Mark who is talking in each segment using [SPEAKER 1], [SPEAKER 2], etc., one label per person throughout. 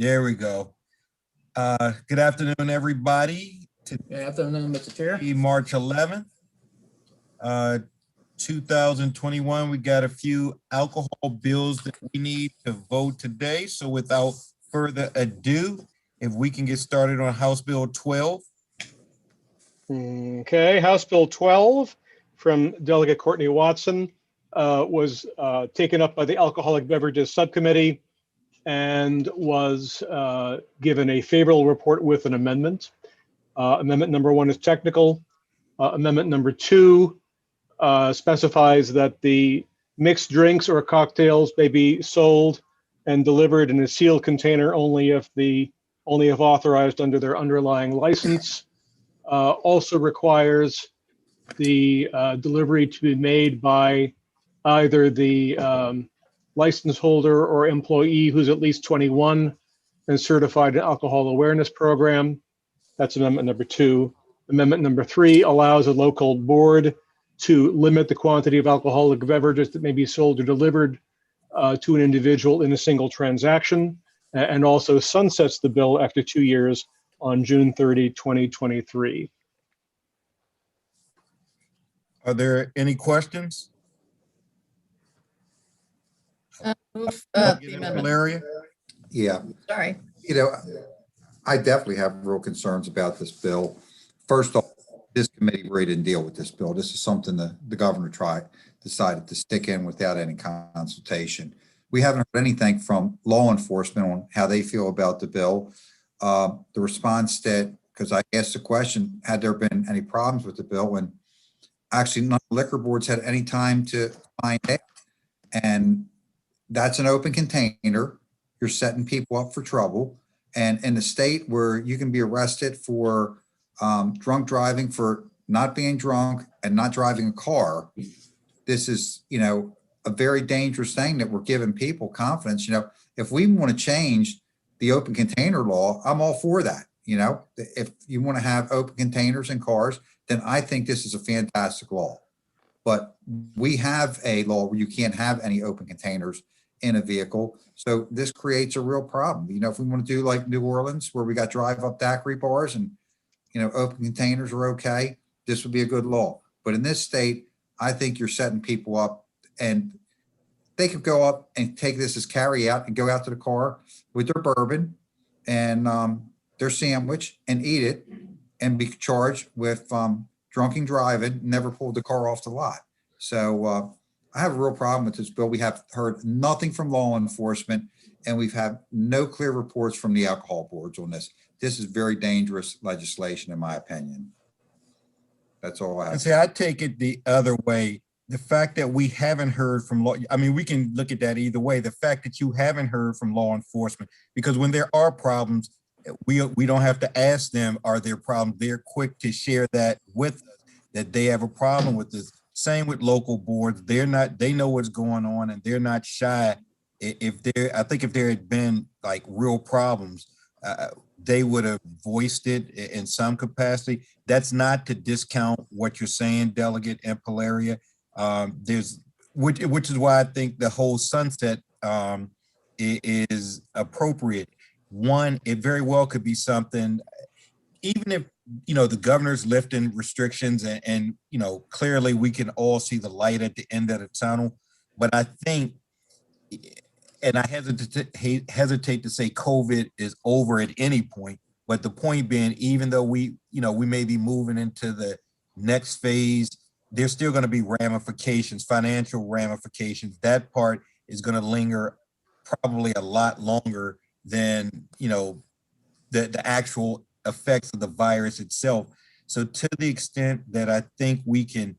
[SPEAKER 1] There we go. Good afternoon, everybody.
[SPEAKER 2] Good afternoon, Mr. Chair.
[SPEAKER 1] March 11th, 2021. We got a few alcohol bills that we need to vote today. So without further ado, if we can get started on House Bill 12.
[SPEAKER 3] Okay, House Bill 12 from Delegate Courtney Watson was taken up by the Alcoholic Beverages Subcommittee and was given a favorable report with an amendment. Amendment number 1 is technical. Amendment number 2 specifies that the mixed drinks or cocktails may be sold and delivered in a sealed container only if authorized under their underlying license. Also requires the delivery to be made by either the license holder or employee who's at least 21 and certified in alcohol awareness program. That's amendment number 2. Amendment number 3 allows a local board to limit the quantity of alcoholic beverages that may be sold or delivered to an individual in a single transaction, and also sunsets the bill after 2 years on June 30, 2023.
[SPEAKER 1] Are there any questions?
[SPEAKER 4] Move the amendment.
[SPEAKER 1] Valeria?
[SPEAKER 5] Yeah,
[SPEAKER 4] Sorry.
[SPEAKER 5] you know, I definitely have real concerns about this bill. First off, this committee really didn't deal with this bill. This is something the governor decided to stick in without any consultation. We haven't heard anything from law enforcement on how they feel about the bill. The response that, because I asked the question, had there been any problems with the bill? And actually none of the liquor boards had any time to find out. And that's an open container. You're setting people up for trouble. And in a state where you can be arrested for drunk driving, for not being drunk and not driving a car, this is, a very dangerous thing that we're giving people confidence. If we want to change the open container law, I'm all for that. If you want to have open containers in cars, then I think this is a fantastic law. But we have a law where you can't have any open containers in a vehicle. So this creates a real problem. If we want to do like New Orleans, where we got drive-up daiquiri bars and, open containers are okay, this would be a good law. But in this state, I think you're setting people up, and they could go up and take this as carry out and go out to the car with their bourbon and their sandwich and eat it and be charged with drunken driving, never pulled the car off the lot. So I have a real problem with this bill. We have heard nothing from law enforcement, and we've had no clear reports from the alcohol boards on this. This is very dangerous legislation, in my opinion. That's all I have.
[SPEAKER 1] See, I take it the other way. The fact that we haven't heard from law, we can look at that either way. The fact that you haven't heard from law enforcement, because when there are problems, we don't have to ask them, are there problems? They're quick to share that with us, that they have a problem with this. Same with local boards. They know what's going on, and they're not shy. I think if there had been like real problems, they would have voiced it in some capacity. That's not to discount what you're saying, Delegate and Palaria. Which is why I think the whole sunset is appropriate. One, it very well could be something, even if the governor's lifting restrictions and clearly we can all see the light at the end of the tunnel. But I think, and I hesitate to say COVID is over at any point, but the point being, even though we may be moving into the next phase, there's still going to be ramifications, financial ramifications. That part is going to linger probably a lot longer than, the actual effects of the virus itself. So to the extent that I think we can,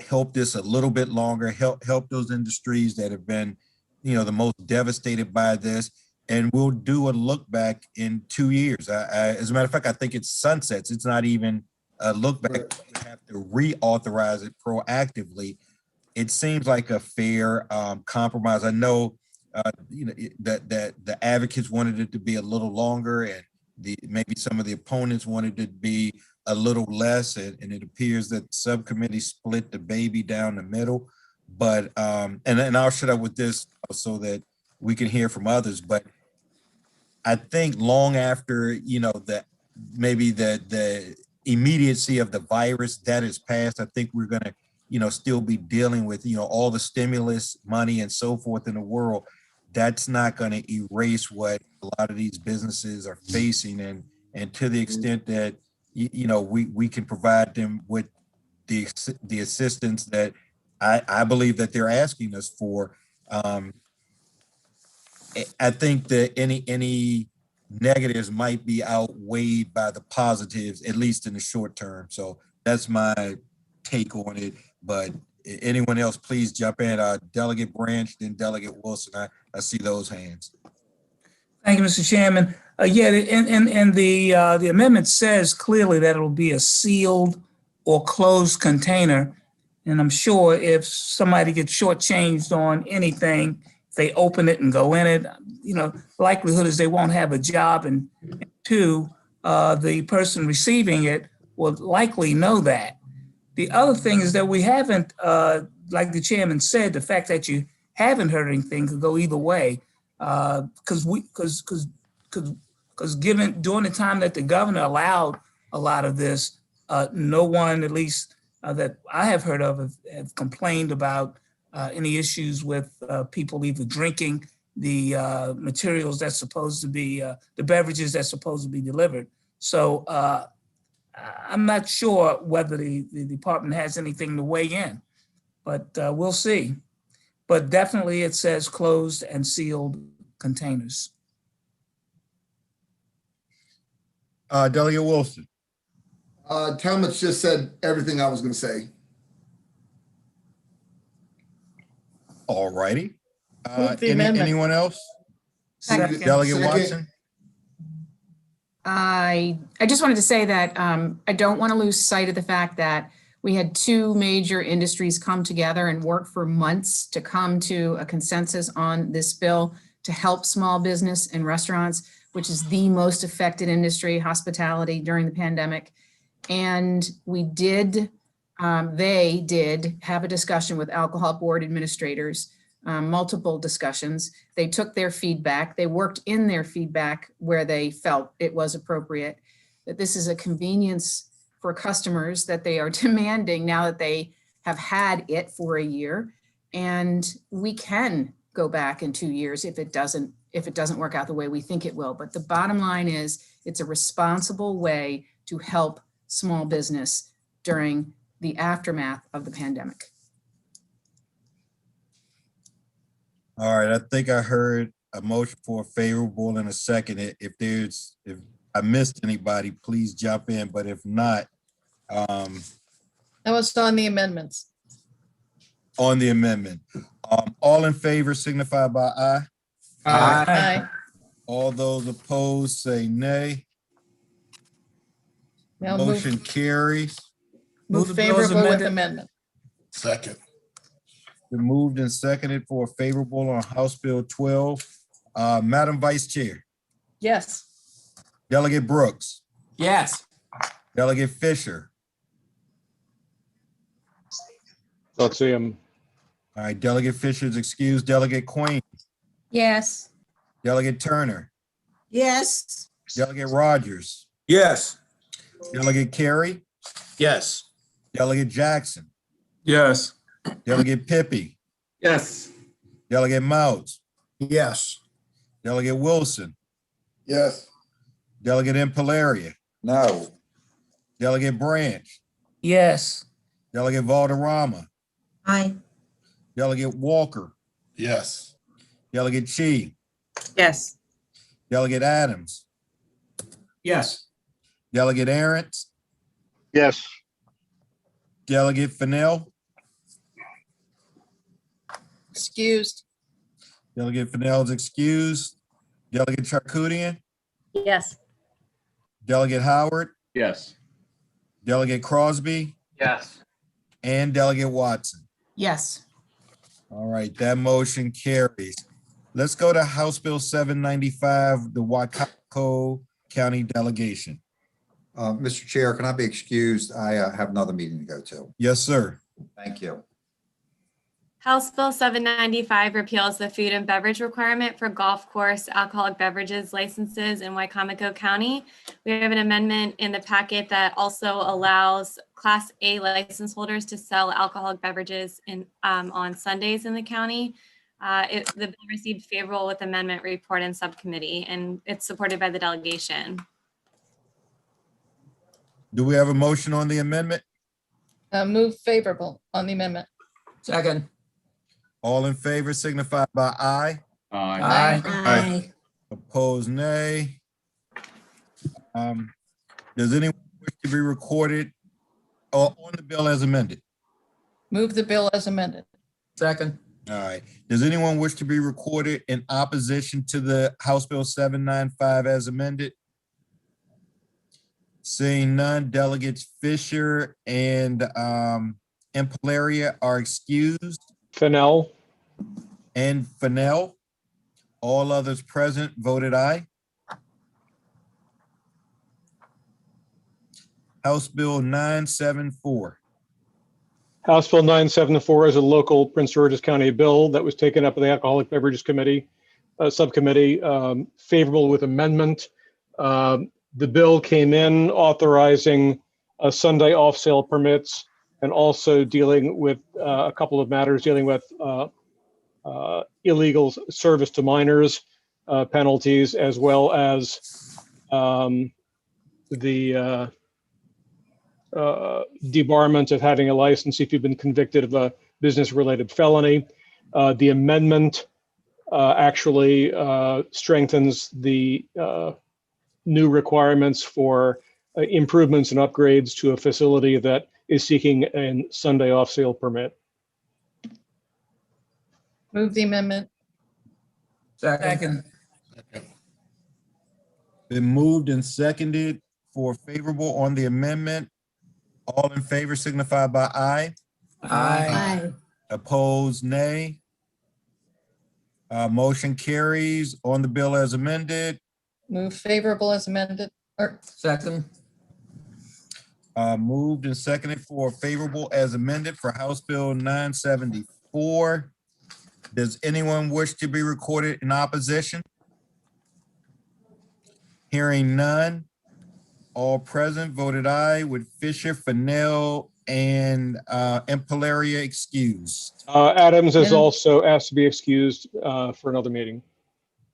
[SPEAKER 1] help this a little bit longer, help those industries that have been, the most devastated by this, and we'll do a look back in 2 years. As a matter of fact, I think it's sunsets. It's not even a look back. We have to reauthorize it proactively. It seems like a fair compromise. I know, that the advocates wanted it to be a little longer, and maybe some of the opponents wanted it to be a little less, and it appears that the subcommittee split the baby down the middle. But and I'll shut up with this so that we can hear from others. But I think long after, maybe the immediacy of the virus that is passed, I think we're gonna, still be dealing with, all the stimulus money and so forth in the world. That's not gonna erase what a lot of these businesses are facing. And to the extent that, we can provide them with the assistance that I believe that they're asking us for. I think that any negatives might be outweighed by the positives, at least in the short term. So that's my take on it. But anyone else, please jump in. Delegate Branch, then Delegate Wilson. I see those hands.
[SPEAKER 2] Thank you, Mr. Chairman. Yeah, and the amendment says clearly that it'll be a sealed or closed container. And I'm sure if somebody gets shortchanged on anything, if they open it and go in it, likelihood is they won't have a job. And two, the person receiving it will likely know that. The other thing is that we haven't, like the chairman said, the fact that you haven't heard anything could go either way. Because given during the time that the governor allowed a lot of this, no one, at least that I have heard of, have complained about any issues with people either drinking the materials that's supposed to be, the beverages that's supposed to be delivered. So I'm not sure whether the department has anything to weigh in, but we'll see. But definitely it says closed and sealed containers.
[SPEAKER 1] Delegate Wilson.
[SPEAKER 6] Talmadge just said everything I was going to say.
[SPEAKER 1] All righty.
[SPEAKER 4] Move the amendment.
[SPEAKER 1] Anyone else?
[SPEAKER 4] Second.
[SPEAKER 1] Delegate
[SPEAKER 6] Second.
[SPEAKER 1] Watson.
[SPEAKER 7] I just wanted to say that I don't want to lose sight of the fact that we had two major industries come together and work for months to come to a consensus on this bill to help small business and restaurants, which is the most affected industry, hospitality, during the pandemic. And we did, they did have a discussion with alcohol board administrators, multiple discussions. They took their feedback. They worked in their feedback where they felt it was appropriate, that this is a convenience for customers that they are demanding now that they have had it for a year. And we can go back in 2 years if it doesn't work out the way we think it will. But the bottom line is it's a responsible way to help small business during the aftermath of the pandemic.
[SPEAKER 1] All right, I think I heard a motion for a favorable and a second. If I missed anybody, please jump in. But if not,
[SPEAKER 4] That was on the amendments.
[SPEAKER 1] on the amendment, all in favor signify by aye.
[SPEAKER 4] Aye.
[SPEAKER 1] All those opposed say nay.
[SPEAKER 4] Now
[SPEAKER 1] Motion carries.
[SPEAKER 2] Move
[SPEAKER 4] move
[SPEAKER 2] the bill as
[SPEAKER 4] favorable with
[SPEAKER 2] amended.
[SPEAKER 4] amendment.
[SPEAKER 6] Second.
[SPEAKER 1] Been moved and seconded for favorable on House Bill 12. Madam Vice Chair,
[SPEAKER 4] Yes.
[SPEAKER 1] Delegate Brooks,
[SPEAKER 2] Yes.
[SPEAKER 1] Delegate Fisher.
[SPEAKER 3] Don't see him.
[SPEAKER 1] All right, Delegate Fisher's excused. Delegate Queen,
[SPEAKER 4] Yes.
[SPEAKER 1] Delegate Turner,
[SPEAKER 8] Yes.
[SPEAKER 1] Delegate Rogers,
[SPEAKER 9] Yes.
[SPEAKER 1] Delegate Carey,
[SPEAKER 9] Yes.
[SPEAKER 1] Delegate Jackson,
[SPEAKER 9] Yes.
[SPEAKER 1] Delegate Pippy,
[SPEAKER 9] Yes.
[SPEAKER 1] Delegate Mouts,
[SPEAKER 6] Yes.
[SPEAKER 1] Delegate Wilson,
[SPEAKER 6] Yes.
[SPEAKER 1] Delegate Impalaria,
[SPEAKER 5] No.
[SPEAKER 1] Delegate Branch,
[SPEAKER 2] Yes.
[SPEAKER 1] Delegate Valderrama,
[SPEAKER 8] Aye.
[SPEAKER 1] Delegate Walker,
[SPEAKER 6] Yes.
[SPEAKER 1] Delegate Chi,
[SPEAKER 8] Yes.
[SPEAKER 1] Delegate Adams,
[SPEAKER 9] Yes.
[SPEAKER 1] Delegate Arentz,
[SPEAKER 3] Yes.
[SPEAKER 1] Delegate Fennell,
[SPEAKER 4] Excused.
[SPEAKER 1] Delegate Fennell is excused. Delegate Charkoudian,
[SPEAKER 4] Yes.
[SPEAKER 1] Delegate Howard,
[SPEAKER 9] Yes.
[SPEAKER 1] Delegate Crosby,
[SPEAKER 9] Yes.
[SPEAKER 1] and Delegate Watson.
[SPEAKER 7] Yes.
[SPEAKER 1] All right, that motion carries. Let's go to House Bill 795, the Wacoco County Delegation.
[SPEAKER 5] Mr. Chair, can I be excused? I have another meeting to go to.
[SPEAKER 1] Yes, sir.
[SPEAKER 5] Thank you.
[SPEAKER 10] House Bill 795 repeals the food and beverage requirement for golf course alcoholic beverages licenses in Wycomico County. We have an amendment in the packet that also allows Class A license holders to sell alcoholic beverages on Sundays in the county. The bill received favorable with amendment report in subcommittee, and it's supported by the delegation.
[SPEAKER 1] Do we have a motion on the amendment?
[SPEAKER 4] Move favorable on the amendment.
[SPEAKER 2] Second.
[SPEAKER 1] All in favor signify by aye.
[SPEAKER 2] Aye.
[SPEAKER 8] Aye.
[SPEAKER 1] Opposed, nay. Does anyone wish to be recorded on the bill as amended?
[SPEAKER 4] Move the bill as amended.
[SPEAKER 2] Second.
[SPEAKER 1] All right. Does anyone wish to be recorded in opposition to the House Bill 795 as amended? Seeing none, Delegates Fisher and Impalaria are excused,
[SPEAKER 3] Fennell,
[SPEAKER 1] and Fennell. All others present voted aye. House Bill 974.
[SPEAKER 3] House Bill 974 is a local Prince George's County bill that was taken up by the Alcoholic Beverages Committee, subcommittee, favorable with amendment. The bill came in authorizing Sunday off-sale permits and also dealing with a couple of matters dealing with illegal service to minors penalties, as well as the debarment of having a license if you've been convicted of a business-related felony. The amendment actually strengthens the new requirements for improvements and upgrades to a facility that is seeking a Sunday off-sale permit.
[SPEAKER 4] Move the amendment.
[SPEAKER 2] Second.
[SPEAKER 1] Been moved and seconded for favorable on the amendment. All in favor signify by aye.
[SPEAKER 2] Aye.
[SPEAKER 1] Opposed, nay. Motion carries on the bill as amended.
[SPEAKER 4] Move favorable as amended. Or
[SPEAKER 2] Second.
[SPEAKER 1] Moved and seconded for favorable as amended for House Bill 974. Does anyone wish to be recorded in opposition? Hearing none. All present voted aye with Fisher, Fennell, and Impalaria excused.
[SPEAKER 3] Adams is
[SPEAKER 4] Yeah.
[SPEAKER 3] also asked to be excused for another meeting.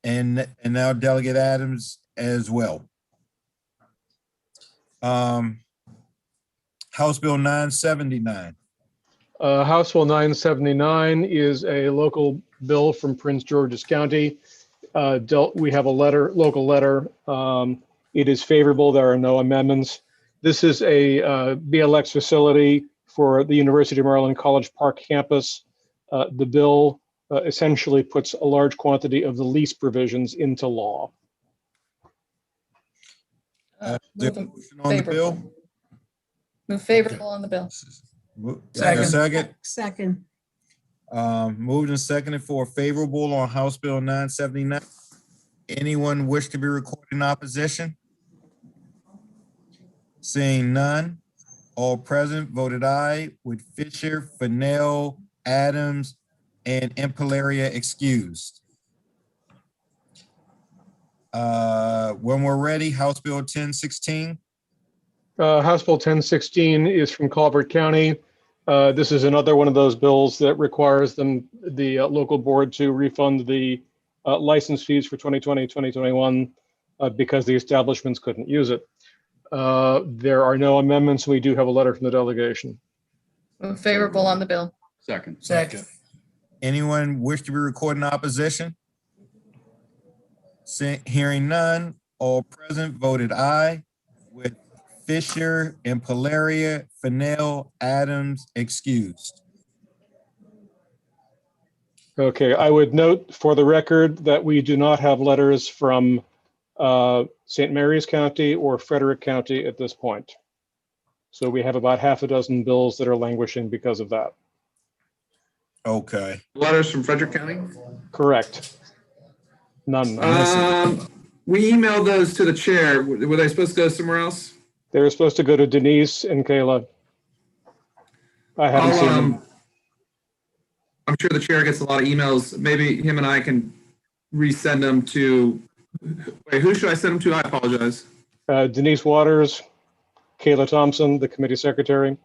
[SPEAKER 1] And now Delegate Adams as well. House Bill 979.
[SPEAKER 3] House Bill 979 is a local bill from Prince George's County. We have a letter, local letter. It is favorable. There are no amendments. This is a BLX facility for the University of Maryland College Park campus. The bill essentially puts a large quantity of the lease provisions into law.
[SPEAKER 1] Is there a
[SPEAKER 4] move
[SPEAKER 1] motion on the bill?
[SPEAKER 4] favorable. Move favorable on the bill.
[SPEAKER 1] Is there a second?
[SPEAKER 8] Second.
[SPEAKER 1] Moved and seconded for favorable on House Bill 979. Anyone wish to be recorded in opposition? Seeing none, all present voted aye with Fisher, Fennell, Adams, and Impalaria excused. When we're ready, House Bill 1016.
[SPEAKER 3] House Bill 1016 is from Colbert County. This is another one of those bills that requires the local board to refund the license fees for 2020, 2021 because the establishments couldn't use it. There are no amendments. We do have a letter from the delegation.
[SPEAKER 4] Move favorable on the bill.
[SPEAKER 9] Second.
[SPEAKER 2] Second.
[SPEAKER 1] Anyone wish to be recorded in opposition? Hearing none, all present voted aye with Fisher, Impalaria, Fennell, Adams excused.
[SPEAKER 3] Okay, I would note for the record that we do not have letters from St. Mary's County or Frederick County at this point. So we have about half a dozen bills that are languishing because of that.
[SPEAKER 1] Okay.
[SPEAKER 9] Letters from Frederick County?
[SPEAKER 3] Correct. None.
[SPEAKER 9] We emailed those to the chair. Were they supposed to go somewhere else?
[SPEAKER 3] They were supposed to go to Denise and Kayla. I haven't seen them.
[SPEAKER 9] I'm sure the chair gets a lot of emails. Maybe him and I can resend them to, wait, who should I send them to? I apologize.
[SPEAKER 3] Denise Waters, Kayla Thompson, the committee secretary.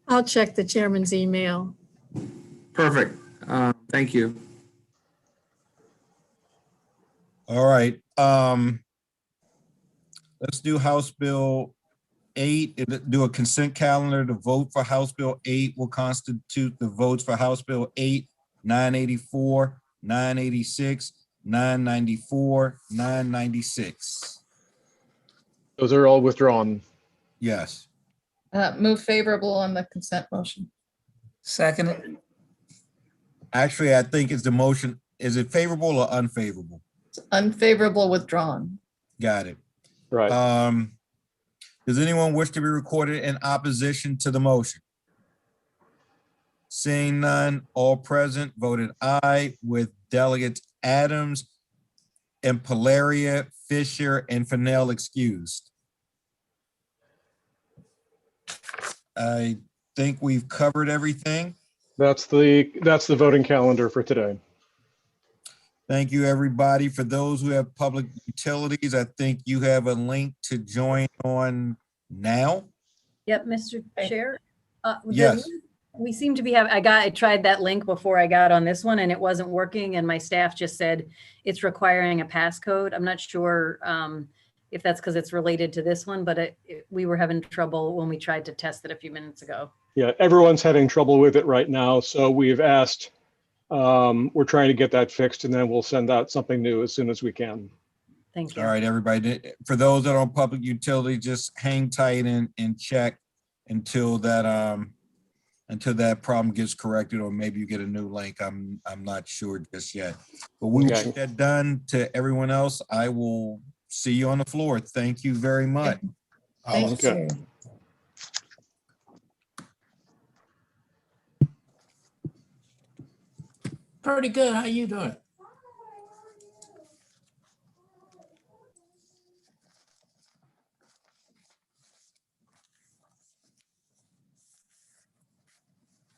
[SPEAKER 4] I'll check the chairman's email.
[SPEAKER 9] Perfect. Thank you.
[SPEAKER 1] All right. Let's do House Bill 8. Do a consent calendar. The vote for House Bill 8 will constitute the votes for House Bill 8, 984, 986, 994, 996.
[SPEAKER 3] Those are all withdrawn.
[SPEAKER 1] Yes.
[SPEAKER 4] Move favorable on the consent motion.
[SPEAKER 2] Second it.
[SPEAKER 1] Actually, I think it's the motion. Is it favorable or unfavorable?
[SPEAKER 4] It's unfavorable withdrawn.
[SPEAKER 1] Got it.
[SPEAKER 3] Right.
[SPEAKER 1] Does anyone wish to be recorded in opposition to the motion? Seeing none, all present voted aye with delegates Adams and Palaria, Fisher, and Fennell excused. I think we've covered everything.
[SPEAKER 3] That's the voting calendar for today.
[SPEAKER 1] Thank you, everybody. For those who have public utilities, I think you have a link to join on now.
[SPEAKER 11] Yep, Mr. Chair.
[SPEAKER 1] Yes.
[SPEAKER 11] We seem to be I tried that link before I got on this one and it wasn't working and my staff just said it's requiring a passcode. I'm not sure if that's because it's related to this one, but we were having trouble when we tried to test it a few minutes ago.
[SPEAKER 3] Yeah, everyone's having trouble with it right now. So we've asked, we're trying to get that fixed and then we'll send out something new as soon as we can.
[SPEAKER 11] Thank you.
[SPEAKER 1] All right, everybody. For those that are on public utility, just hang tight and check until that problem gets corrected, or maybe you get a new link. I'm not sure just yet. But we will
[SPEAKER 3] Okay.
[SPEAKER 1] get that done. To everyone else, I will see you on the floor. Thank you very much.
[SPEAKER 4] Thank
[SPEAKER 3] you.
[SPEAKER 4] you.
[SPEAKER 12] Pretty good. How you doing?